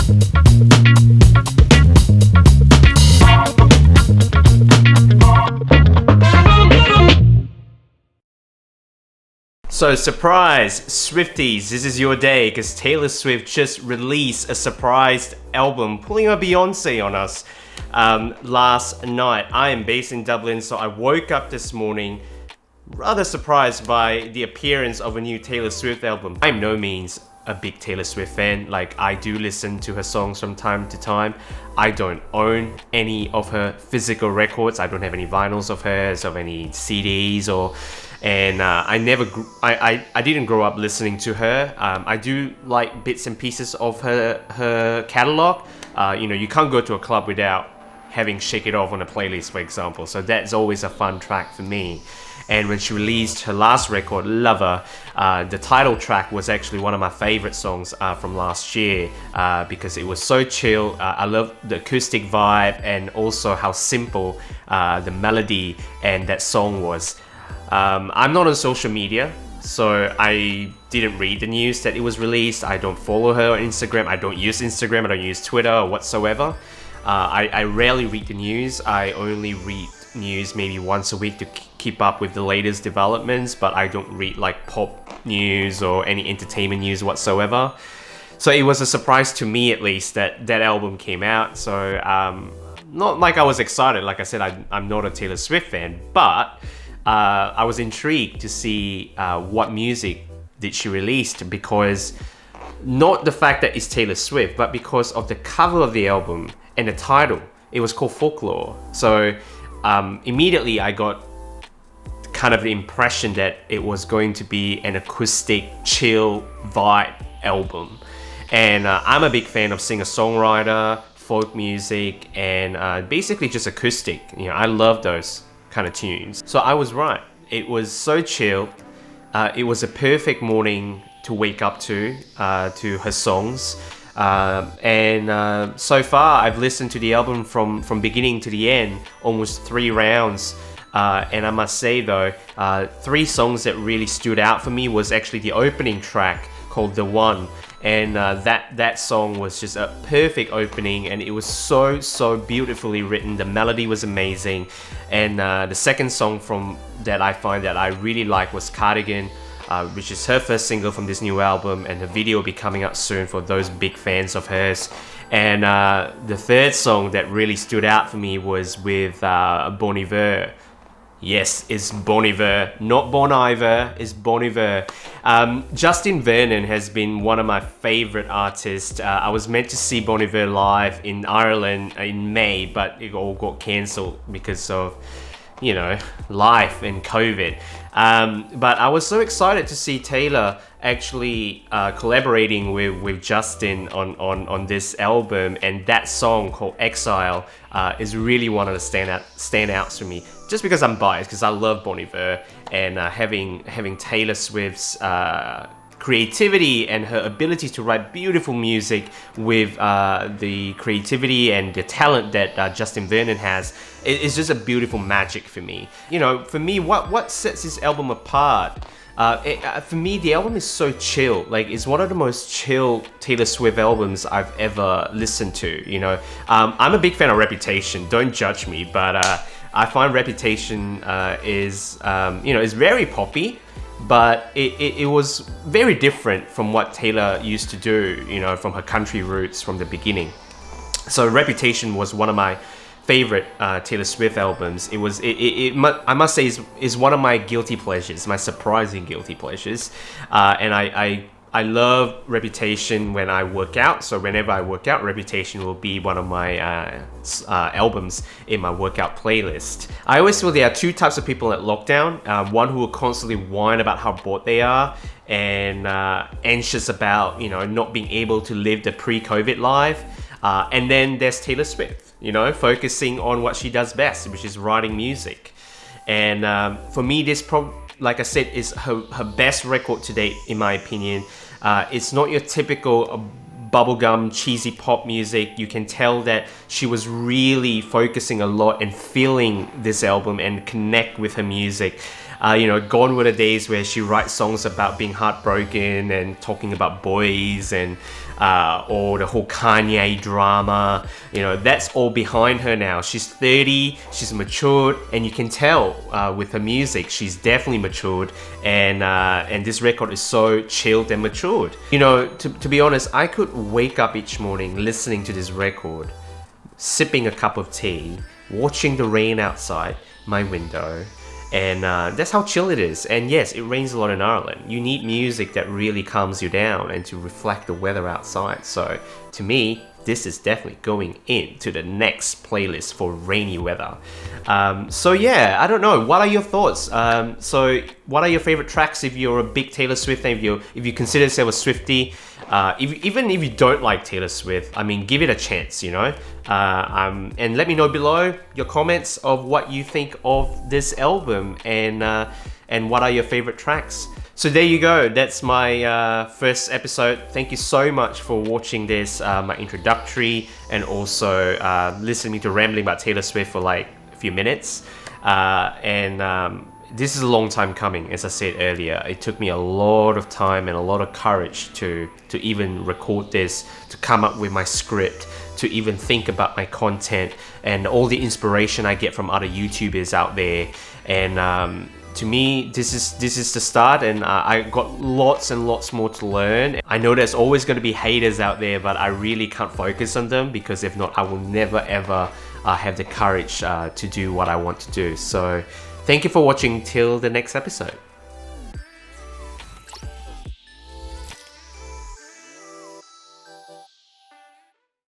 So surprise, Swifties, this is your day because Taylor Swift just released a surprise album pulling a Beyonce on us last night. I am based in Dublin, so I woke up this morning rather surprised by the appearance of a new Taylor Swift album. I'm no means a big Taylor Swift fan. Like, I do listen to her songs from time to time. I don't own any of her physical records. I don't have any vinyls of hers, of any CDs and I didn't grow up listening to her. I do like bits and pieces of her catalog. You can't go to a club without having Shake It Off on a playlist, for example. So that's always a fun track for me. And when she released her last record, Lover, the title track was actually one of my favorite songs from last year because it was so chill. I love the acoustic vibe and also how simple the melody and that song was. I'm not on social media, so I didn't read the news that it was released. I don't follow her on Instagram. I don't use Instagram. I don't use Twitter or whatsoever. I rarely read the news. I only read news maybe once a week to keep up with the latest developments, but I don't read like pop news or any entertainment news whatsoever. So it was a surprise to me, at least, that album came out. So not like I was excited. Like I said, I'm not a Taylor Swift fan, but I was intrigued to see what music did she release, because not the fact that it's Taylor Swift, but because of the cover of the album and the title. It was called Folklore. So immediately I got kind of the impression that it was going to be an acoustic, chill vibe album. And I'm a big fan of singer-songwriter, folk music, and basically just acoustic. I love those kind of tunes. So I was right. It was so chill. It was a perfect morning to wake up to her songs. And so far I've listened to the album from beginning to the end, almost 3 rounds. And I must say though, 3 songs that really stood out for me was actually the opening track called The One. And that song was just a perfect opening, and it was so beautifully written. The melody was amazing. And the second song from that I find that I really like was Cardigan, which is her first single from this new album, and the video will be coming out soon for those big fans of hers. And the third song that really stood out for me was with Bon Iver. Yes, it's Bon Iver, not Bon Iver, it's Bon Iver. Justin Vernon has been one of my favorite artists. I was meant to see Bon Iver live in Ireland in May, but it all got cancelled because of, life and COVID. But I was so excited to see Taylor actually collaborating with Justin on this album, and that song called Exile is really one of the standouts for me. Just because I'm biased, because I love Bon Iver, and having Taylor Swift's creativity and her ability to write beautiful music with the creativity and the talent that Justin Vernon has, it's just a beautiful magic for me. For me, what sets this album apart? For me, the album is so chill. Like, it's one of the most chill Taylor Swift albums I've ever listened to. I'm a big fan of Reputation. Don't judge me, but I find Reputation is very poppy, but it was very different from what Taylor used to do, from her country roots from the beginning. So Reputation was one of my favorite Taylor Swift albums. I must say is one of my guilty pleasures, my surprising guilty pleasures. And I love Reputation when I work out. So whenever I work out, Reputation will be one of my albums in my workout playlist. I always feel there are 2 types of people at lockdown. One who will constantly whine about how bored they are and anxious about not being able to live the pre-COVID life. And then there's Taylor Swift, focusing on what she does best, which is writing music. And for me, this like I said, is her best record to date, in my opinion. It's not your typical bubblegum cheesy pop music. You can tell that she was really focusing a lot and feeling this album and connect with her music. You know, gone were the days where she writes songs about being heartbroken and talking about boys and or the whole Kanye drama. You know, that's all behind her now. She's 30, she's matured, and you can tell with her music, she's definitely matured. And this record is so chilled and matured. You know, to be honest, I could wake up each morning listening to this record, sipping a cup of tea, watching the rain outside my window, and that's how chill it is. And yes, it rains a lot in Ireland. You need music that really calms you down and to reflect the weather outside. So to me, this is definitely going into the next playlist for rainy weather. So yeah, I don't know. What are your thoughts? So what are your favorite tracks if you're a big Taylor Swift fan, if you consider yourself a Swiftie? Even if you don't like Taylor Swift, I mean, give it a chance, you know? And let me know below your comments of what you think of this album and what are your favorite tracks. So there you go, that's my first episode. Thank you so much for watching this, my introductory, and also listening to rambling about Taylor Swift for like a few minutes. This is a long time coming, as I said earlier. It took me a lot of time and a lot of courage to even record this, to come up with my script, to even think about my content, and all the inspiration I get from other YouTubers out there. And to me, this is the start, and I got lots and lots more to learn. I know there's always going to be haters out there, but I really can't focus on them, because if not, I will never ever have the courage to do what I want to do. So thank you for watching till the next episode.